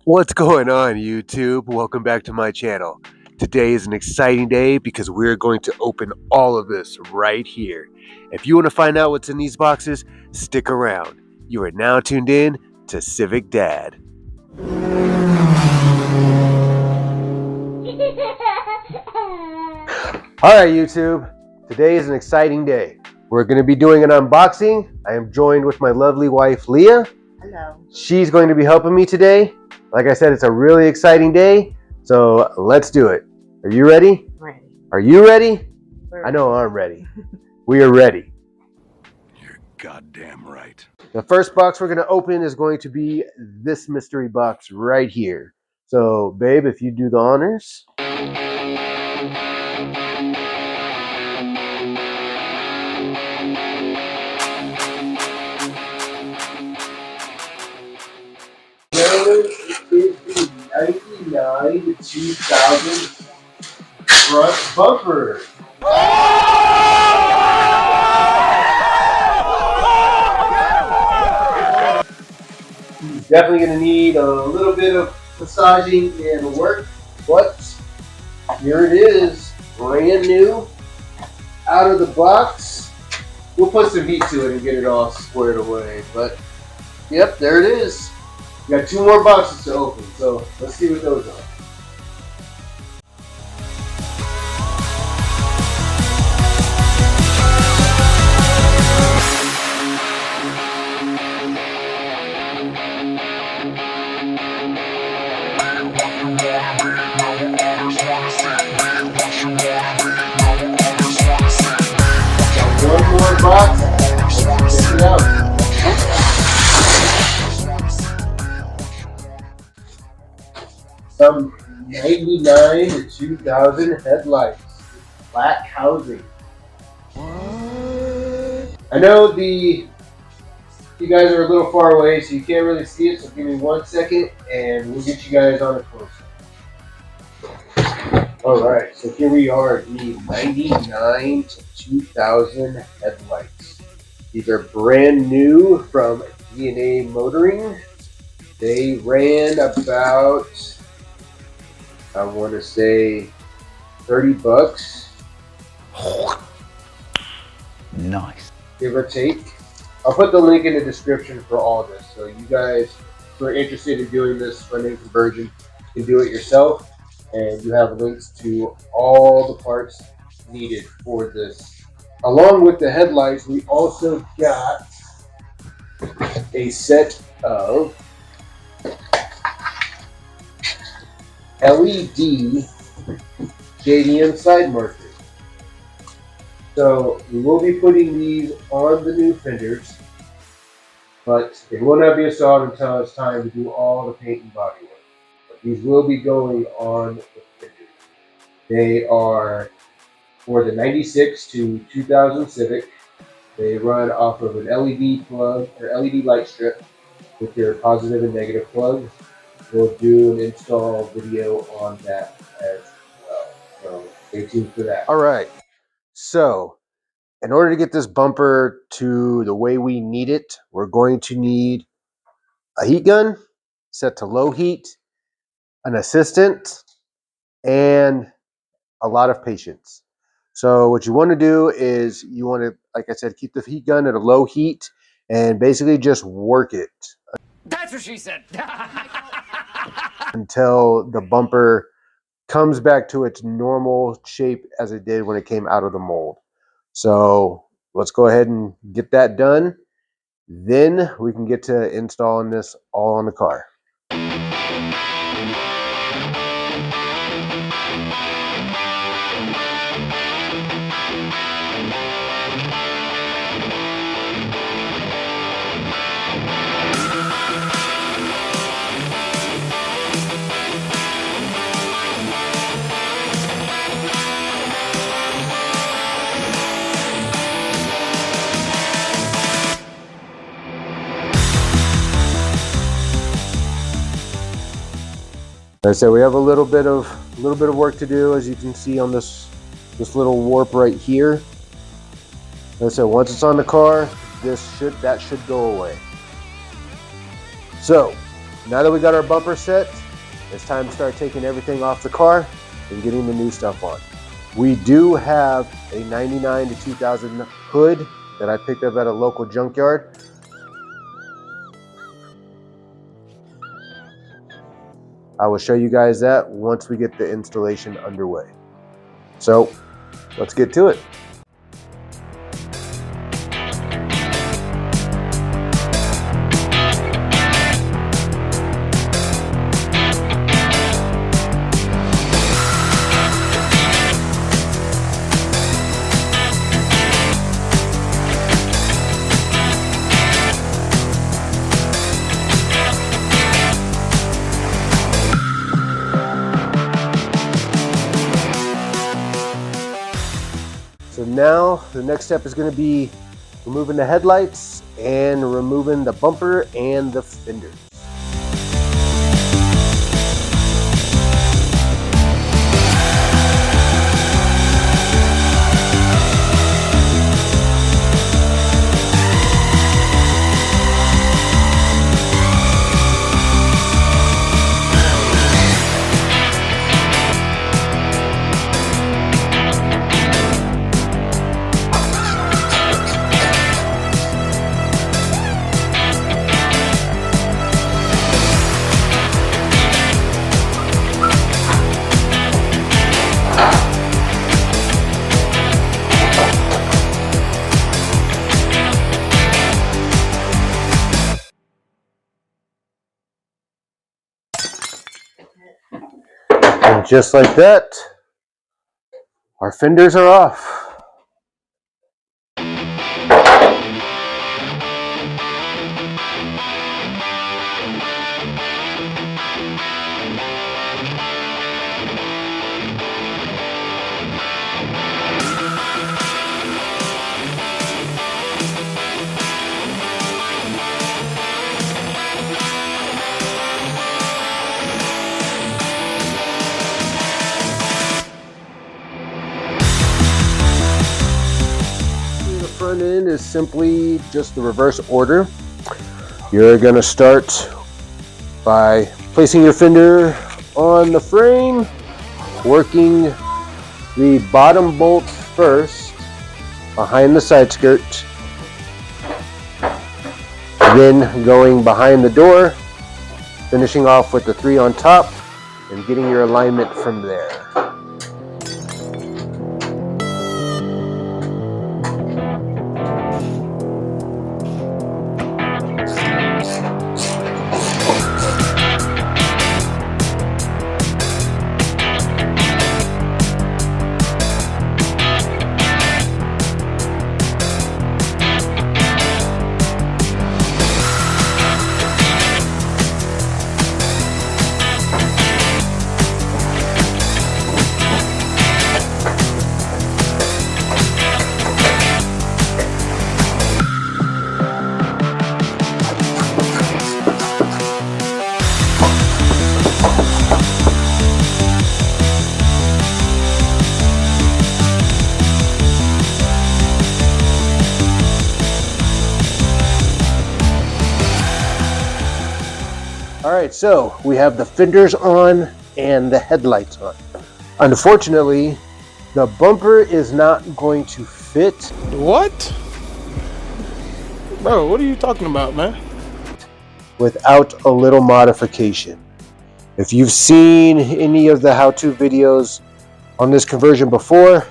What's going on, YouTube? Welcome back to my channel. Today is an exciting day because we're going to open all of this right here. If you want to find out what's in these boxes, stick around. You are now tuned in to Civic Dad. Alright, YouTube. Today is an exciting day. We're going to be doing an unboxing. I am joined with my lovely wife, Leah. Hello. She's going to be helping me today. Like I said, it's a really exciting day, so let's do it. Are you ready? Ready. Are you ready? We're I know I'm ready. We are ready. You're goddamn right. The first box we're going to open is going to be this mystery box right here. So, babe, if you do the honors. There is the 99 2000 front bumper. He's definitely going to need a little bit of massaging and work, but here it is, brand new, out of the box. We'll put some heat to it and get it all squared away, but yep, there it is. We got 2 more boxes to open, so let's see what those are. One more box. Check it out. Some 99 to 2000 headlights. Black housing. I know you guys are a little far away, so you can't really see it, so give me 1 second and we'll get you guys on a close. Alright, so here we are, the 99 to 2000 headlights. These are brand new from DNA Motoring. They ran about, I want to say, 30 bucks. Nice. Give or take. I'll put the link in the description for all this, so you guys who are interested in doing this front-end conversion can do it yourself, and you have links to all the parts needed for this. Along with the headlights, we also got a set of LED JDM side markers. So we will be putting these on the new fenders, but they will not be installed until it's time to do all the paint and body work. But these will be going on the fenders. They are for the 96 to 2000 Civic. They run off of an LED plug or LED light strip with your positive and negative plugs. We'll do an install video on that as well. So stay tuned for that. All right. So in order to get this bumper to the way we need it, we're going to need a heat gun set to low heat, an assistant, and a lot of patience. So what you want to do is you want to, like I said, keep the heat gun at a low heat and basically just work it. That's what she said. Until the bumper comes back to its normal shape as it did when it came out of the mold. So let's go ahead and get that done. Then we can get to installing this all on the car. Like I said, we have a little bit of work to do, as you can see on this little warp right here. Like I said, once it's on the car, that should go away. So Now that we got our bumper set, it's time to start taking everything off the car and getting the new stuff on. We do have a 99 to 2000 hood that I picked up at a local junkyard. I will show you guys that once we get the installation underway. So let's get to it. So now the next step is going to be removing the headlights and removing the bumper and the fenders. And just like that, our fenders are off. Front end is simply just the reverse order. You're going to start by placing your fender on the frame, working the bottom bolt first behind the side skirt, then going behind the door, finishing off with the 3 on top and getting your alignment from there. All right, so we have the fenders on and the headlights on. Unfortunately, the bumper is not going to fit. What? Bro, what are you talking about, man? Without a little modification. If you've seen any of the how-to videos on this conversion before,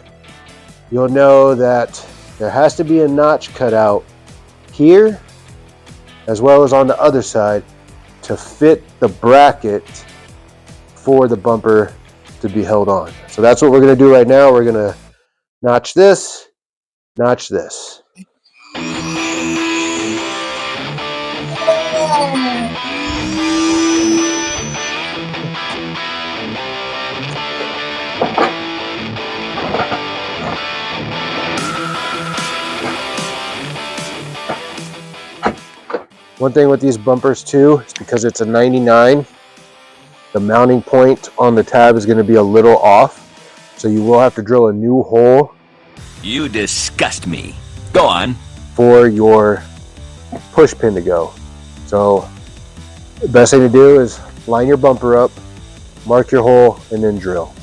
you'll know that there has to be a notch cut out here as well as on the other side to fit the bracket for the bumper to be held on. So that's what we're going to do right now. We're going to notch this, notch this. One thing with these bumpers too is because it's a 99, the mounting point on the tab is going to be a little off, so you will have to drill a new hole. You disgust me. Go on. For your push pin to go. So The best thing to do is line your bumper up, mark your hole, and then drill.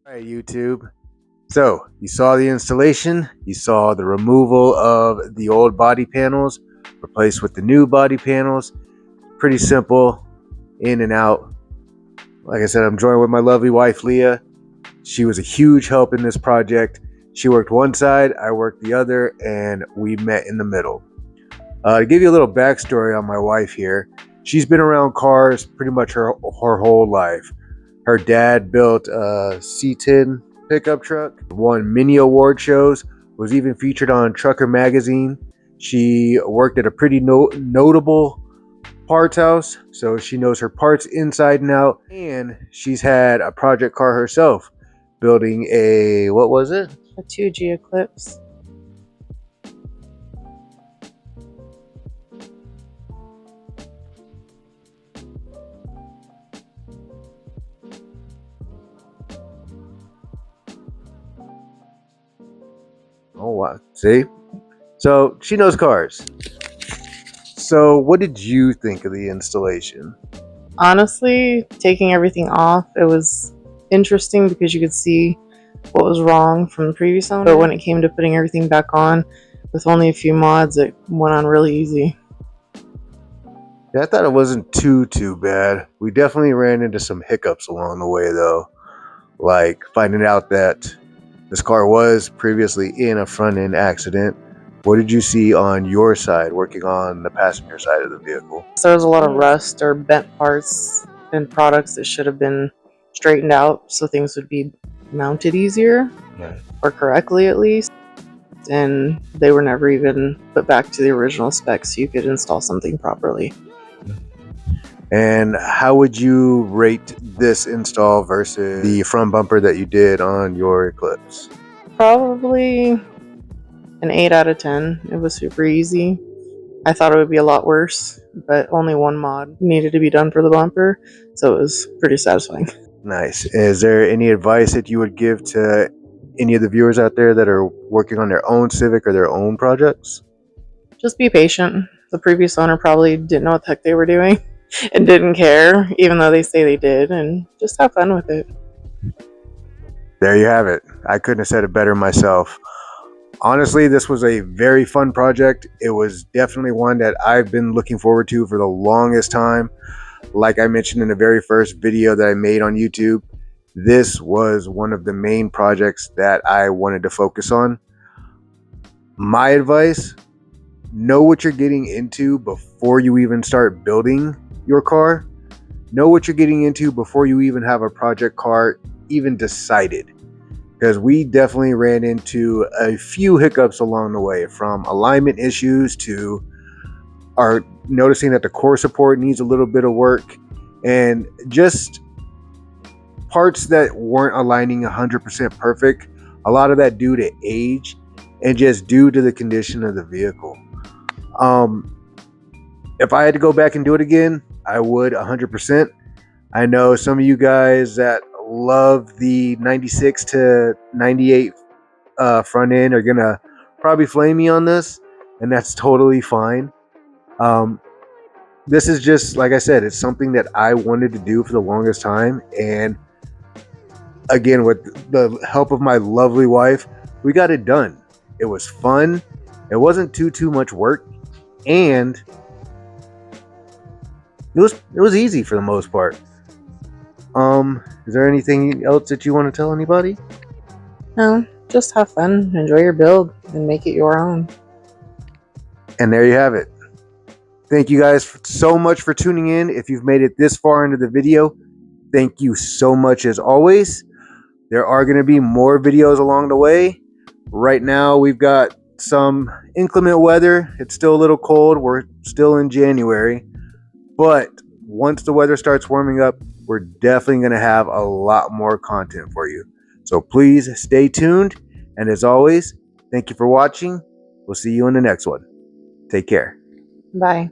Alright, YouTube. So, you saw the installation, you saw the removal of the old body panels, replaced with the new body panels. Pretty simple, in and out. Like I said, I'm joined with my lovely wife, Leah. She was a huge help in this project. She worked one side, I worked the other, and we met in the middle. To give you a little backstory on my wife here, she's been around cars pretty much her whole life. Her dad built a C10 pickup truck, won many award shows, was even featured on Trucker magazine. She worked at a pretty notable parts house, so she knows her parts inside and out. And she's had a project car herself, building a, what was it? A 2G Eclipse. Oh wow, see? So she knows cars. So what did you think of the installation? Honestly, taking everything off, it was interesting because you could see what was wrong from the previous owner. But when it came to putting everything back on, with only a few mods, it went on really easy. Yeah, I thought it wasn't too bad. We definitely ran into some hiccups along the way though. Like finding out that this car was previously in a front end accident. What did you see on your side, working on the passenger side of the vehicle? So there was a lot of rust or bent parts and products that should have been straightened out so things would be mounted easier, Right. or correctly at least. And they were never even put back to the original specs so you could install something properly. And how would you rate this install versus the front bumper that you did on your Eclipse? Probably an 8 out of 10. It was super easy. I thought it would be a lot worse, but only one mod needed to be done for the bumper, so it was pretty satisfying. Nice. Is there any advice that you would give to any of the viewers out there that are working on their own Civic or their own projects? Just be patient. The previous owner probably didn't know what the heck they were doing and didn't care, even though they say they did, and just have fun with it. There you have it. I couldn't have said it better myself. Honestly, this was a very fun project. It was definitely one that I've been looking forward to for the longest time. Like I mentioned in the very first video that I made on YouTube, this was one of the main projects that I wanted to focus on. My advice, know what you're getting into before you even start building your car. Know what you're getting into before you even have a project car even decided. Because we definitely ran into a few hiccups along the way, from alignment issues to our noticing that the core support needs a little bit of work, and just parts that weren't aligning 100% perfect. A lot of that due to age and just due to the condition of the vehicle. If I had to go back and do it again, I would 100%. I know some of you guys that love the 96 to 98 front end are gonna probably flame me on this, and that's totally fine. This is just, like I said, it's something that I wanted to do for the longest time, and again, with the help of my lovely wife, we got it done. It was fun. It wasn't too much work, and it was easy for the most part. Is there anything else that you want to tell anybody? No, just have fun, enjoy your build, and make it your own. And there you have it. Thank you guys so much for tuning in. If you've made it this far into the video, thank you so much as always. There are going to be more videos along the way. Right now, we've got some inclement weather. It's still a little cold. We're still in January. But once the weather starts warming up, we're definitely going to have a lot more content for you. So please stay tuned. And as always, thank you for watching. We'll see you in the next one. Take care. Bye.